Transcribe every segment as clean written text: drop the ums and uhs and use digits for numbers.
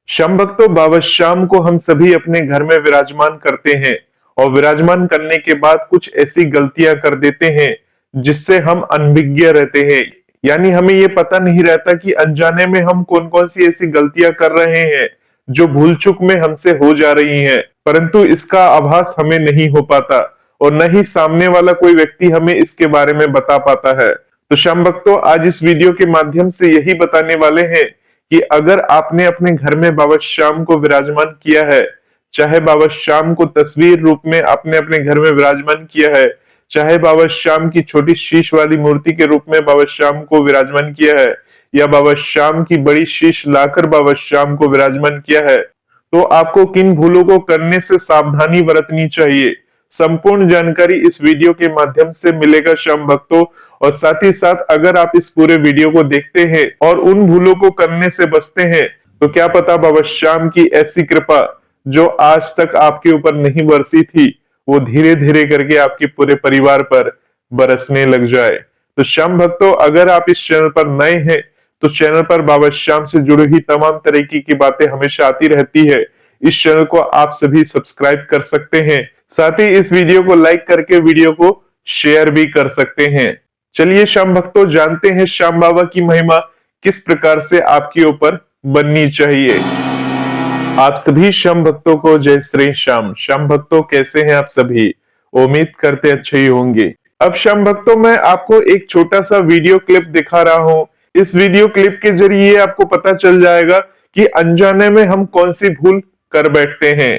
शम भक्तों, बाबा श्याम को हम सभी अपने घर में विराजमान करते हैं और विराजमान करने के बाद कुछ ऐसी गलतियां कर देते हैं जिससे हम अनभिज्ञ रहते हैं। यानी हमें ये पता नहीं रहता कि अनजाने में हम कौन कौन सी ऐसी गलतियां कर रहे हैं जो भूल चूक में हमसे हो जा रही हैं, परंतु इसका आभास हमें नहीं हो पाता और न ही सामने वाला कोई व्यक्ति हमें इसके बारे में बता पाता है। तो शम भक्तों, आज इस वीडियो के माध्यम से यही बताने वाले हैं कि अगर आपने अपने घर में बाबा श्याम को विराजमान किया है, चाहे बाबा श्याम को तस्वीर रूप में आपने अपने घर में विराजमान किया है, चाहे बाबा श्याम की छोटी शीश वाली मूर्ति के रूप में बाबा श्याम को विराजमान किया है, या बाबा श्याम की बड़ी शीश लाकर बाबा श्याम को विराजमान किया है, तो आपको किन भूलों को करने से सावधानी बरतनी चाहिए, संपूर्ण जानकारी इस वीडियो के माध्यम से मिलेगा शम भक्तों। और साथ ही साथ अगर आप इस पूरे वीडियो को देखते हैं और उन भूलों को करने से बचते हैं, तो क्या पता बाबा श्याम की ऐसी कृपा जो आज तक आपके ऊपर नहीं बरसी थी, वो धीरे धीरे करके आपके पूरे परिवार पर बरसने लग जाए। तो शम भक्तों, अगर आप इस चैनल पर नए हैं तो चैनल पर बाबा श्याम से जुड़ी हुई तमाम तरीके की बातें हमेशा आती रहती है। इस चैनल को आप सभी सब्सक्राइब कर सकते हैं, साथ ही इस वीडियो को लाइक करके वीडियो को शेयर भी कर सकते हैं। चलिए शम भक्तों, जानते हैं श्याम बाबा की महिमा किस प्रकार से आपके ऊपर बननी चाहिए। आप सभी श्याम भक्तों को जय श्री श्याम। श्याम भक्तों, कैसे हैं आप सभी? उम्मीद करते अच्छे ही होंगे। अब श्याम भक्तों, मैं आपको एक छोटा सा वीडियो क्लिप दिखा रहा हूं। इस वीडियो क्लिप के जरिए आपको पता चल जाएगा कि अनजाने में हम कौन सी भूल कर बैठते हैं।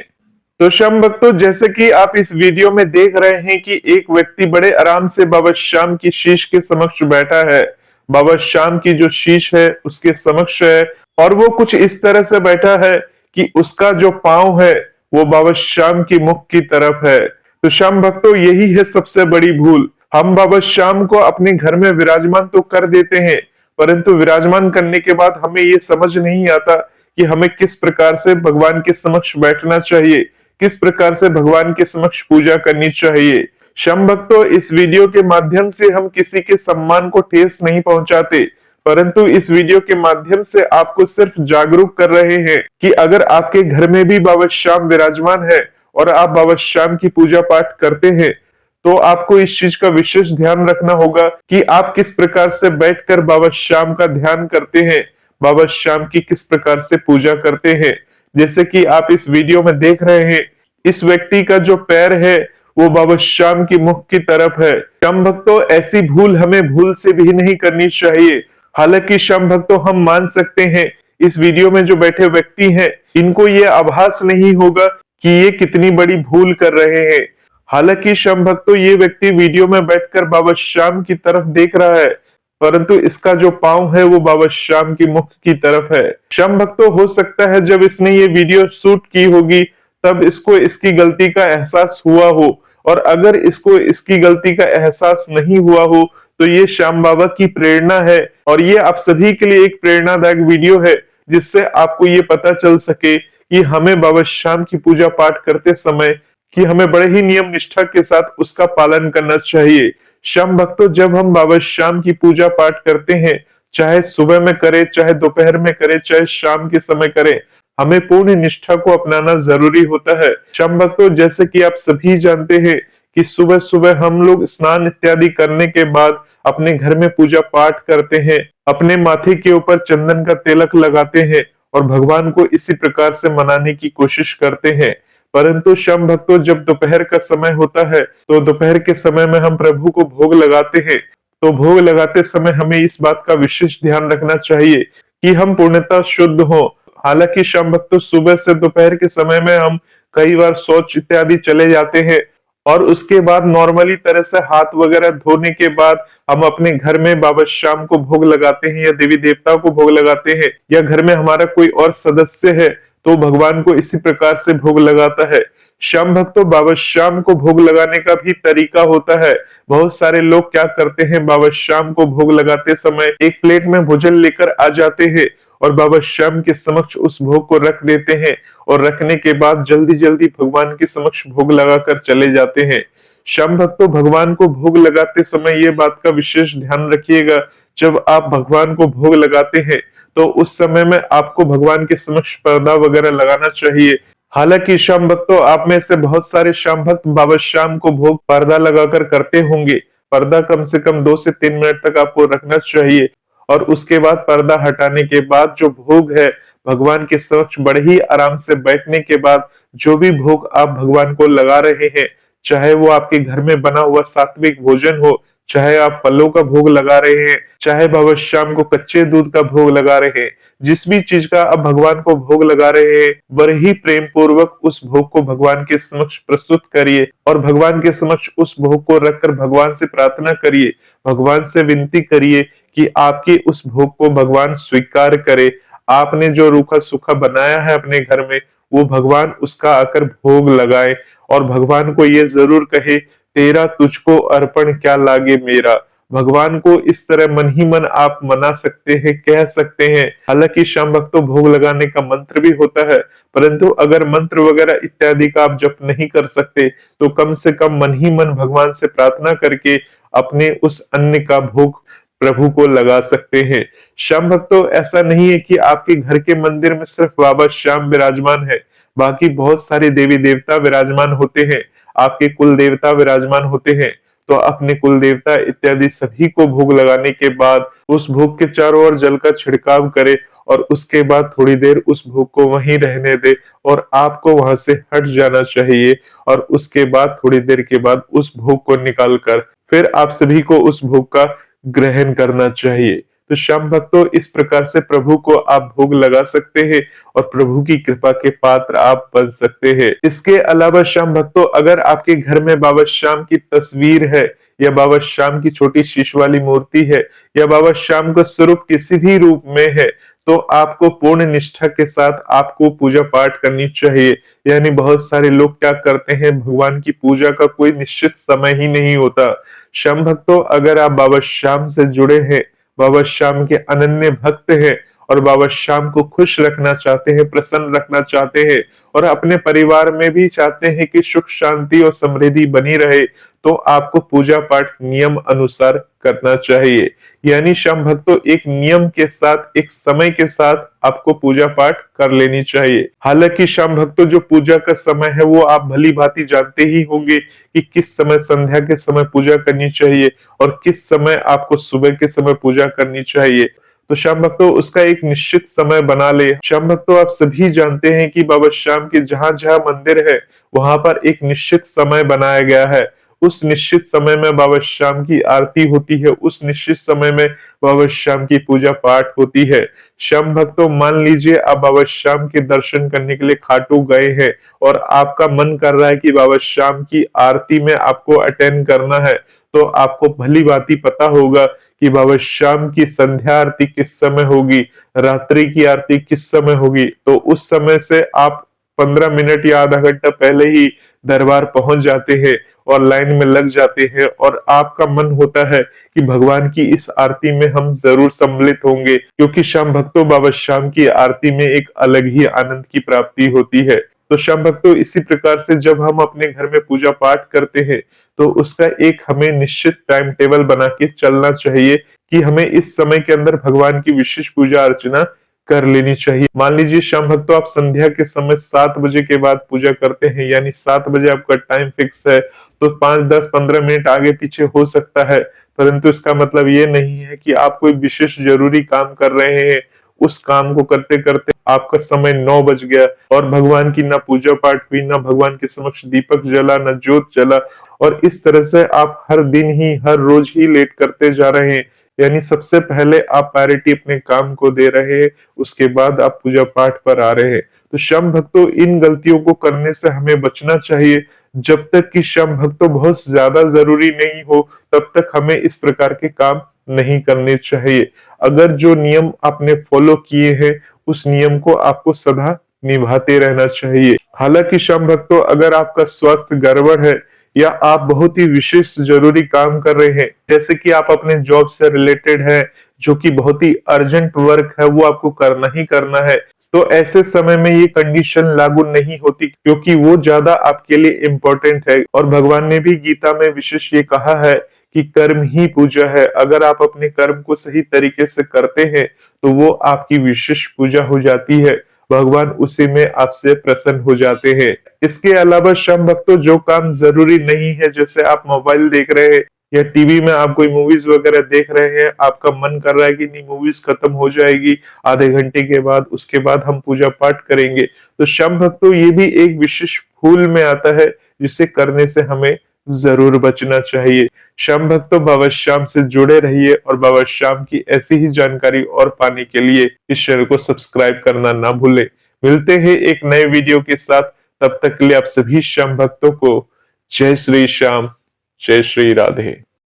तो श्याम भक्तों, जैसे कि आप इस वीडियो में देख रहे हैं कि एक व्यक्ति बड़े आराम से बाबा श्याम की शीश के समक्ष बैठा है। बाबा श्याम की जो शीश है उसके समक्ष है और वो कुछ इस तरह से बैठा है कि उसका जो पांव है वो बाबा श्याम की मुख की तरफ है। तो श्याम भक्तों, यही है सबसे बड़ी भूल। हम बाबा श्याम को अपने घर में विराजमान तो कर देते हैं, परंतु विराजमान करने के बाद हमें ये समझ नहीं आता कि हमें किस प्रकार से भगवान के समक्ष बैठना चाहिए, किस प्रकार से भगवान के समक्ष पूजा करनी चाहिए। शम भक्तों, इस वीडियो के माध्यम से हम किसी के सम्मान को ठेस नहीं पहुंचाते, परंतु इस वीडियो के माध्यम से आपको सिर्फ जागरूक कर रहे हैं कि अगर आपके घर में भी बाबा श्याम विराजमान है और आप बाबा श्याम की पूजा पाठ करते हैं, तो आपको इस चीज का विशेष ध्यान रखना होगा कि आप किस प्रकार से बैठकर बाबा श्याम का ध्यान करते हैं, बाबा श्याम की किस प्रकार से पूजा करते हैं। जैसे कि आप इस वीडियो में देख रहे हैं, इस व्यक्ति का जो पैर है वो बाबा श्याम की मुख की तरफ है। श्याम भक्तों, ऐसी भूल हमें भूल से भी नहीं करनी चाहिए। हालांकि श्याम भक्तों, हम मान सकते हैं इस वीडियो में जो बैठे व्यक्ति हैं, इनको ये आभास नहीं होगा कि ये कितनी बड़ी भूल कर रहे हैं। हालांकि श्याम भक्तों, ये व्यक्ति वीडियो में बैठकर बाबा श्याम की तरफ देख रहा है, परंतु इसका जो पांव है वो बाबा श्याम की मुख की तरफ है। श्याम भक्तों, हो सकता है जब इसने ये वीडियो शूट की होगी तब इसको इसकी गलती का एहसास हुआ हो, और अगर इसको इसकी गलती का एहसास नहीं हुआ हो तो ये श्याम बाबा की प्रेरणा है और ये आप सभी के लिए एक प्रेरणादायक वीडियो है, जिससे आपको ये पता चल सके कि हमें बाबा श्याम की पूजा पाठ करते समय कि हमें बड़े ही नियम निष्ठा के साथ उसका पालन करना चाहिए। श्याम भक्तों, जब हम बाबा श्याम की पूजा पाठ करते हैं, चाहे सुबह में करें, चाहे दोपहर में करें, चाहे शाम के समय करें, हमें पूर्ण निष्ठा को अपनाना जरूरी होता है। श्याम भक्तों, जैसे कि आप सभी जानते हैं कि सुबह सुबह हम लोग स्नान इत्यादि करने के बाद अपने घर में पूजा पाठ करते हैं, अपने माथे के ऊपर चंदन का तिलक लगाते हैं और भगवान को इसी प्रकार से मनाने की कोशिश करते हैं। परंतु श्याम भक्तों, जब दोपहर का समय होता है तो दोपहर के समय में हम प्रभु को भोग लगाते हैं, तो भोग लगाते समय हमें इस बात का विशेष ध्यान रखना चाहिए कि हम पूर्णतः शुद्ध हों। हालांकि श्याम भक्तों, सुबह से दोपहर के समय में हम कई बार शौच इत्यादि चले जाते हैं और उसके बाद नॉर्मली तरह से हाथ वगैरह धोने के बाद हम अपने घर में बाबा श्याम को भोग लगाते हैं या देवी देवताओं को भोग लगाते हैं, या घर में हमारा कोई और सदस्य है तो भगवान को इसी प्रकार से भोग लगाता है। श्याम भक्तों, बाबा श्याम को भोग लगाने का भी तरीका होता है। बहुत सारे लोग क्या करते हैं, बाबा श्याम को भोग लगाते समय एक प्लेट में भोजन लेकर आ जाते हैं और बाबा श्याम के समक्ष उस भोग को रख देते हैं और रखने के बाद जल्दी जल्दी भगवान के समक्ष भोग लगाकर चले जाते हैं। श्याम भक्तों, भगवान को भोग लगाते समय ये बात का विशेष ध्यान रखिएगा, जब आप भगवान को भोग लगाते हैं तो उस समय में आपको भगवान के समक्ष पर्दा वगैरह लगाना चाहिए। हालांकि श्याम भक्तों, आप में से बहुत सारे श्याम भक्त बाबा श्याम को भोग पर्दा लगाकर करते होंगे। पर्दा कम से कम 2 से 3 मिनट तक आपको रखना चाहिए और उसके बाद पर्दा हटाने के बाद जो भोग है भगवान के समक्ष बड़े ही आराम से बैठने के बाद जो भी भोग आप भगवान को लगा रहे हैं, चाहे वो आपके घर में बना हुआ सात्विक भोजन हो, चाहे आप फलों का भोग लगा रहे हैं, चाहे बाबा श्याम को कच्चे दूध का भोग लगा रहे हैं, जिस भी चीज का आप भगवान को भोग लगा रहे हैं, बड़े ही प्रेम पूर्वक उस भोग को भगवान के समक्ष प्रस्तुत करिए और भगवान के समक्ष उस भोग को रखकर भगवान से प्रार्थना करिए, भगवान से विनती करिए कि आपके उस भोग को भगवान स्वीकार करे। आपने जो रूखा सूखा बनाया है अपने घर में, वो भगवान उसका आकर भोग लगाए और भगवान को ये जरूर कहे, तेरा तुझको अर्पण क्या लागे मेरा। भगवान को इस तरह मन ही मन आप मना सकते हैं, कह सकते हैं। हालांकि श्याम भक्तों, भोग लगाने का मंत्र भी होता है, परंतु अगर मंत्र वगैरह इत्यादि का आप जप नहीं कर सकते तो कम से कम मन ही मन भगवान से प्रार्थना करके अपने उस अन्न का भोग प्रभु को लगा सकते हैं। श्याम भक्तों, ऐसा नहीं है कि आपके घर के मंदिर में सिर्फ बाबा श्याम विराजमान है, बाकी बहुत सारे देवी देवता विराजमान होते हैं, आपके कुल देवता विराजमान होते हैं। तो अपने कुल देवता इत्यादि सभी को भोग लगाने के बाद उस भोग के चारों ओर जल का छिड़काव करे और उसके बाद थोड़ी देर उस भोग को वहीं रहने दे और आपको वहां से हट जाना चाहिए और उसके बाद थोड़ी देर के बाद उस भोग को निकालकर फिर आप सभी को उस भोग का ग्रहण करना चाहिए। तो श्याम भक्तों, इस प्रकार से प्रभु को आप भोग लगा सकते हैं और प्रभु की कृपा के पात्र आप बन सकते हैं। इसके अलावा श्याम भक्तों, अगर आपके घर में बाबा श्याम की तस्वीर है या बाबा श्याम की छोटी शीश वाली मूर्ति है या बाबा श्याम का स्वरूप किसी भी रूप में है, तो आपको पूर्ण निष्ठा के साथ आपको पूजा पाठ करनी चाहिए। यानी बहुत सारे लोग क्या करते हैं, भगवान की पूजा का कोई निश्चित समय ही नहीं होता। श्याम भक्तों, अगर आप बाबा श्याम से जुड़े हैं, बाबा श्याम के अनन्य भक्त हैं और बाबा श्याम को खुश रखना चाहते हैं, प्रसन्न रखना चाहते हैं और अपने परिवार में भी चाहते हैं कि सुख शांति और समृद्धि बनी रहे, तो आपको पूजा पाठ नियम अनुसार करना चाहिए। यानी श्याम भक्तों, एक नियम के साथ, एक समय के साथ आपको पूजा पाठ कर लेनी चाहिए। हालांकि श्याम भक्तों, जो पूजा का समय है वो आप भली भांति जानते ही होंगे कि किस समय संध्या के समय पूजा करनी चाहिए और किस समय आपको सुबह के समय पूजा करनी चाहिए। तो श्याम भक्तों, उसका एक निश्चित समय बना ले। श्याम भक्तों, आप सभी जानते हैं कि बाबा श्याम के जहां जहां मंदिर है वहां पर एक निश्चित समय बनाया गया है। उस निश्चित समय में बाबा श्याम की आरती होती है, उस निश्चित समय में बाबा श्याम की पूजा पाठ होती है। श्याम भक्तों, मान लीजिए आप बाबा श्याम के दर्शन करने के लिए खाटू गए हैं और आपका मन कर रहा है कि बाबा श्याम की आरती में आपको अटेंड करना है, तो आपको भली भांति पता होगा कि बाबा श्याम की संध्या आरती किस समय होगी, रात्रि की आरती किस समय होगी। तो उस समय से आप 15 मिनट या आधा घंटा पहले ही दरबार पहुंच जाते हैं और लाइन में लग जाते हैं और आपका मन होता है कि भगवान की इस आरती में हम जरूर सम्मिलित होंगे, क्योंकि श्याम भक्तों, बाबा श्याम की आरती में एक अलग ही आनंद की प्राप्ति होती है। तो श्याम भक्तों, इसी प्रकार से जब हम अपने घर में पूजा पाठ करते हैं तो उसका एक हमें निश्चित टाइम टेबल बना के चलना चाहिए कि हमें इस समय के अंदर भगवान की विशेष पूजा अर्चना कर लेनी चाहिए। मान लीजिए श्याम भक्तों, आप संध्या के समय 7 बजे के बाद पूजा करते हैं, यानी 7 बजे आपका टाइम फिक्स है, तो 5, 10, 15 मिनट आगे पीछे हो सकता है, परंतु इसका मतलब ये नहीं है कि आप कोई विशेष जरूरी काम कर रहे हैं। उस काम को करते करते आपका समय 9 बज गया और भगवान की ना पूजा पाठ हुई, ना भगवान के समक्ष दीपक जला, ना ज्योत जला, और इस तरह से आप हर दिन ही, हर रोज ही लेट करते जा रहे हैं। यानी सबसे पहले आप प्रायोरिटी अपने काम को दे रहे हैं, उसके बाद आप पूजा पाठ पर आ रहे हैं। तो श्याम भक्तों, इन गलतियों को करने से हमें बचना चाहिए। जब तक कि श्याम भक्तों बहुत ज्यादा जरूरी नहीं हो, तब तक हमें इस प्रकार के काम नहीं करने चाहिए। अगर जो नियम आपने फॉलो किए हैं, उस नियम को आपको सदा निभाते रहना चाहिए। हालांकि श्याम भक्तों, अगर आपका स्वास्थ्य गड़बड़ है या आप बहुत ही विशेष जरूरी काम कर रहे हैं, जैसे कि आप अपने जॉब से रिलेटेड है, जो कि बहुत ही अर्जेंट वर्क है, वो आपको करना ही करना है, तो ऐसे समय में ये कंडीशन लागू नहीं होती, क्योंकि वो ज्यादा आपके लिए इम्पोर्टेंट है। और भगवान ने भी गीता में विशेष ये कहा है कि कर्म ही पूजा है। अगर आप अपने कर्म को सही तरीके से करते हैं तो वो आपकी विशेष पूजा हो जाती है, भगवान उसी में आपसे प्रसन्न हो जाते हैं। इसके अलावा श्याम भक्तों, जो काम जरूरी नहीं है, जैसे आप मोबाइल देख रहे हैं या टीवी में आप कोई मूवीज वगैरह देख रहे हैं, आपका मन कर रहा है कि नहीं मूवीज खत्म हो जाएगी आधे घंटे के बाद, उसके बाद हम पूजा पाठ करेंगे, तो श्याम भक्तों ये भी एक विशेष फूल में आता है जिसे करने से हमें जरूर बचना चाहिए। श्याम भक्तों, बाबा श्याम से जुड़े रहिए और बाबा श्याम की ऐसी ही जानकारी और पाने के लिए इस चैनल को सब्सक्राइब करना ना भूले। मिलते हैं एक नए वीडियो के साथ, तब तक के लिए आप सभी श्याम भक्तों को जय श्री श्याम, जय श्री राधे।